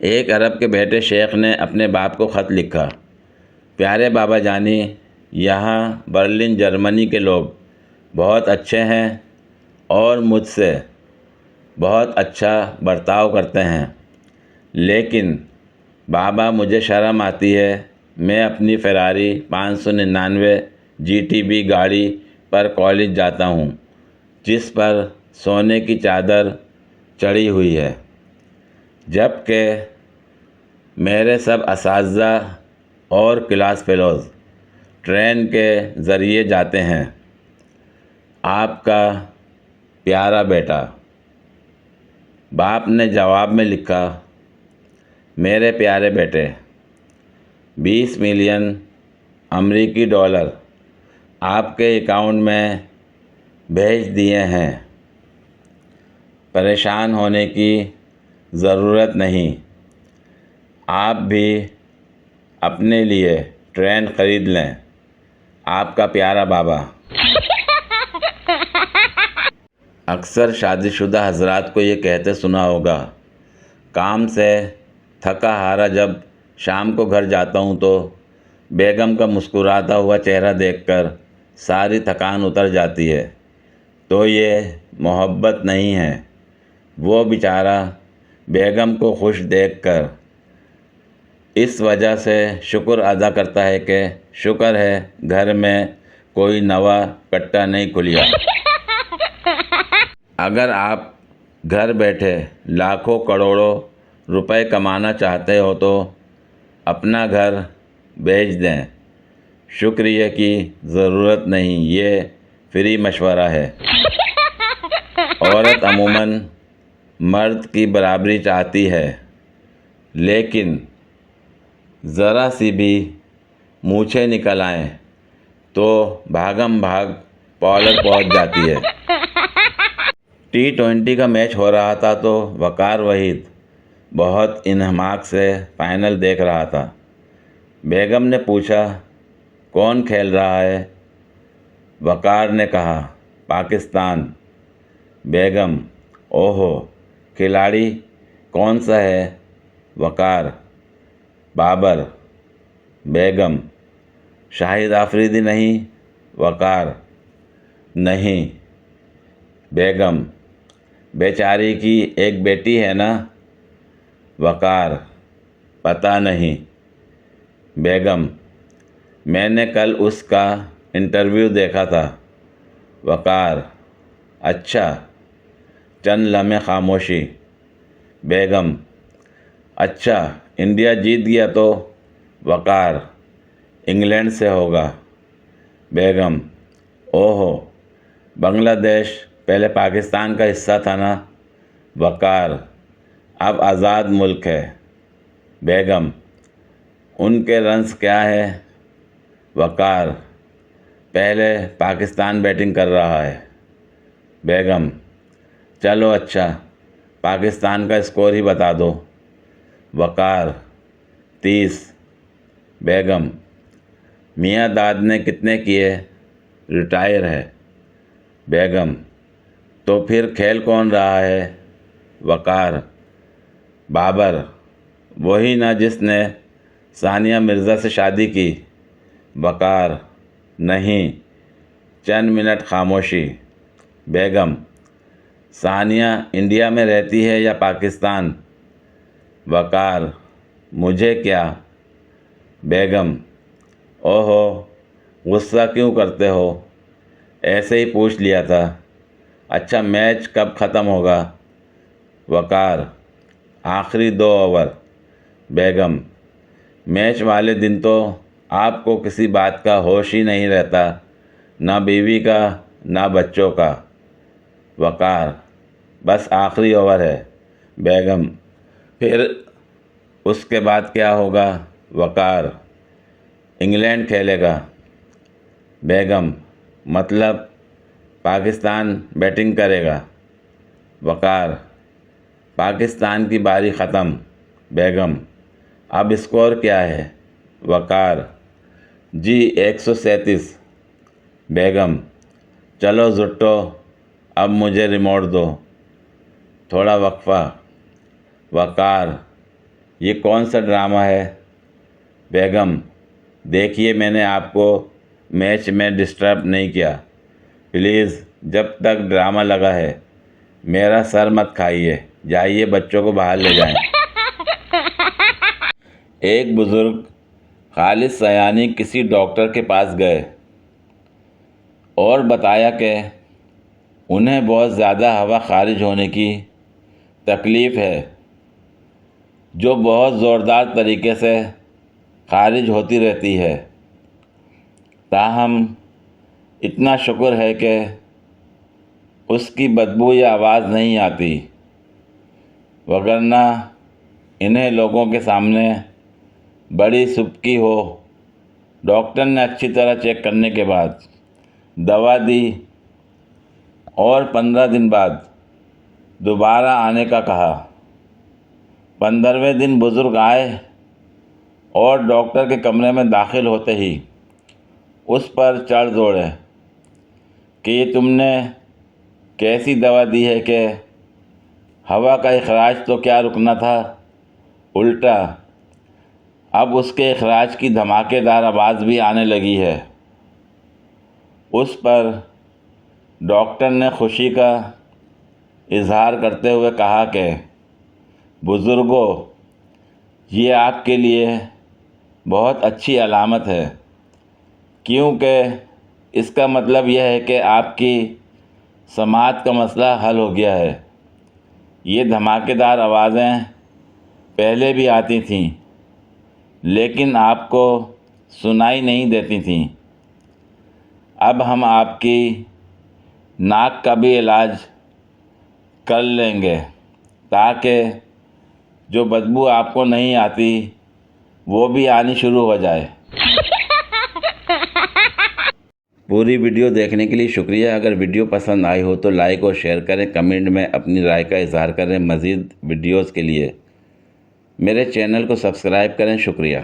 ایک عرب کے بیٹے شیخ نے اپنے باپ کو خط لکھا: پیارے بابا جانی، یہاں برلن جرمنی کے لوگ بہت اچھے ہیں اور مجھ سے بہت اچھا برتاؤ کرتے ہیں، لیکن بابا مجھے شرم آتی ہے۔ میں اپنی فراری 599 GTB گاڑی پر کالج جاتا ہوں، جس پر سونے کی چادر چڑھی ہوئی ہے، جبکہ میرے سب اساتذہ اور کلاس فیلوز ٹرین کے ذریعے جاتے ہیں۔ آپ کا پیارا بیٹا۔ باپ نے جواب میں لکھا: میرے پیارے بیٹے، 20 ملین امریکی ڈالر آپ کے اکاؤنٹ میں بھیج دیے ہیں۔ پریشان ہونے کی ضرورت نہیں، آپ بھی اپنے لیے ٹرین خرید لیں۔ آپ کا پیارا بابا۔ اکثر شادی شدہ حضرات کو یہ کہتے سنا ہوگا: کام سے تھکا ہارا جب شام کو گھر جاتا ہوں تو بیگم کا مسکراتا ہوا چہرہ دیکھ کر ساری تھکان اتر جاتی ہے۔ تو یہ محبت نہیں ہے۔ وہ بیچارہ بیگم کو خوش دیکھ کر اس وجہ سے شکر ادا کرتا ہے کہ شکر ہے گھر میں کوئی نوا کٹا نہیں کھلیا۔ اگر آپ گھر بیٹھے لاکھوں کروڑوں روپے کمانا چاہتے ہو تو اپنا گھر بیچ دیں۔ شکریہ کی ضرورت نہیں، یہ فری مشورہ ہے۔ عورت عموماً مرد کی برابری چاہتی ہے، لیکن ذرا سی بھی مونچھیں نکل آئیں تو بھاگم بھاگ پارلر پہنچ جاتی ہے۔ T20 کا میچ ہو رہا تھا تو وقار وحید بہت انہماک سے فائنل دیکھ رہا تھا۔ بیگم نے پوچھا: کون کھیل رہا ہے؟ وقار نے کہا: پاکستان۔ بیگم: اوہو، کھلاڑی کون سا ہے؟ وقار: بابر۔ بیگم: شاہد آفریدی نہیں؟ وقار: نہیں۔ بیگم: بیچاری کی ایک بیٹی ہے نا؟ وقار: پتہ نہیں۔ بیگم: میں نے کل اس کا انٹرویو دیکھا تھا۔ وقار: اچھا۔ چند لمحے خاموشی۔ بیگم: اچھا، انڈیا جیت گیا تو؟ وقار: انگلینڈ سے ہوگا۔ بیگم: اوہو، بنگلہ دیش پہلے پاکستان کا حصہ تھا نا؟ وقار: اب آزاد ملک ہے۔ بیگم: ان کے رنز کیا ہے؟ وقار: پہلے پاکستان بیٹنگ کر رہا ہے۔ بیگم: چلو اچھا، پاکستان کا اسکور ہی بتا دو۔ وقار: 30۔ بیگم: میاں داد نے کتنے کیے؟ ریٹائر ہے۔ بیگم: تو پھر کھیل کون رہا ہے؟ وقار: بابر، وہی نا جس نے ثانیہ مرزا سے شادی کی؟ وقار: نہیں۔ چند منٹ خاموشی۔ بیگم: ثانیہ انڈیا میں رہتی ہے یا پاکستان؟ وقار: مجھے کیا؟ بیگم: اوہو، غصہ کیوں کرتے ہو؟ ایسے ہی پوچھ لیا تھا۔ اچھا، میچ کب ختم ہوگا؟ وقار: آخری 2 اوور۔ بیگم: میچ والے دن تو آپ کو کسی بات کا ہوش ہی نہیں رہتا، نہ بیوی کا نہ بچوں کا۔ وقار: بس آخری اوور ہے۔ بیگم: پھر اس کے بعد کیا ہوگا؟ وقار: انگلینڈ کھیلے گا۔ بیگم: مطلب پاکستان بیٹنگ کرے گا؟ وقار: پاکستان کی باری ختم۔ بیگم: اب اسکور کیا ہے؟ وقار: جی 137۔ بیگم: چلو زٹو، اب مجھے ریموٹ دو۔ تھوڑا وقفہ۔ وقار: یہ کون سا ڈرامہ ہے؟ بیگم دیکھیے، میں نے آپ کو میچ میں ڈسٹرب نہیں کیا، پلیز جب تک ڈرامہ لگا ہے میرا سر مت کھائیے، جائیے بچوں کو باہر لے جائیں۔ ایک بزرگ خالد سیانی کسی ڈاکٹر کے پاس گئے اور بتایا کہ انہیں بہت زیادہ ہوا خارج ہونے کی تکلیف ہے، جو بہت زوردار طریقے سے خارج ہوتی رہتی ہے۔ تاہم اتنا شکر ہے کہ اس کی بدبو یا آواز نہیں آتی، وگرنہ انہیں لوگوں کے سامنے بڑی سبکی ہو۔ ڈاکٹر نے اچھی طرح چیک کرنے کے بعد دوا دی اور 15 دن بعد دوبارہ آنے کا کہا۔ 15ویں دن بزرگ آئے اور ڈاکٹر کے کمرے میں داخل ہوتے ہی اس پر چڑھ دوڑے کہ یہ تم نے کیسی دوا دی ہے کہ ہوا کا اخراج تو کیا رکنا تھا، الٹا اب اس کے اخراج کی دھماکے دار آواز بھی آنے لگی ہے۔ اس پر ڈاکٹر نے خوشی کا اظہار کرتے ہوئے کہا کہ بزرگوں، یہ آپ کے لیے بہت اچھی علامت ہے، کیونکہ اس کا مطلب یہ ہے کہ آپ کی سماعت کا مسئلہ حل ہو گیا ہے۔ یہ دھماکے دار آوازیں پہلے بھی آتی تھیں لیکن آپ کو سنائی نہیں دیتی تھیں۔ اب ہم آپ کی ناک کا بھی علاج کر لیں گے تاکہ جو بدبو آپ کو نہیں آتی وہ بھی آنی شروع ہو جائے۔ پوری ویڈیو دیکھنے کے لیے شکریہ۔ اگر ویڈیو پسند آئی ہو تو لائک اور شیئر کریں، کمنٹ میں اپنی رائے کا اظہار کریں۔ مزید ویڈیوز کے لیے میرے چینل کو سبسکرائب کریں۔ شکریہ۔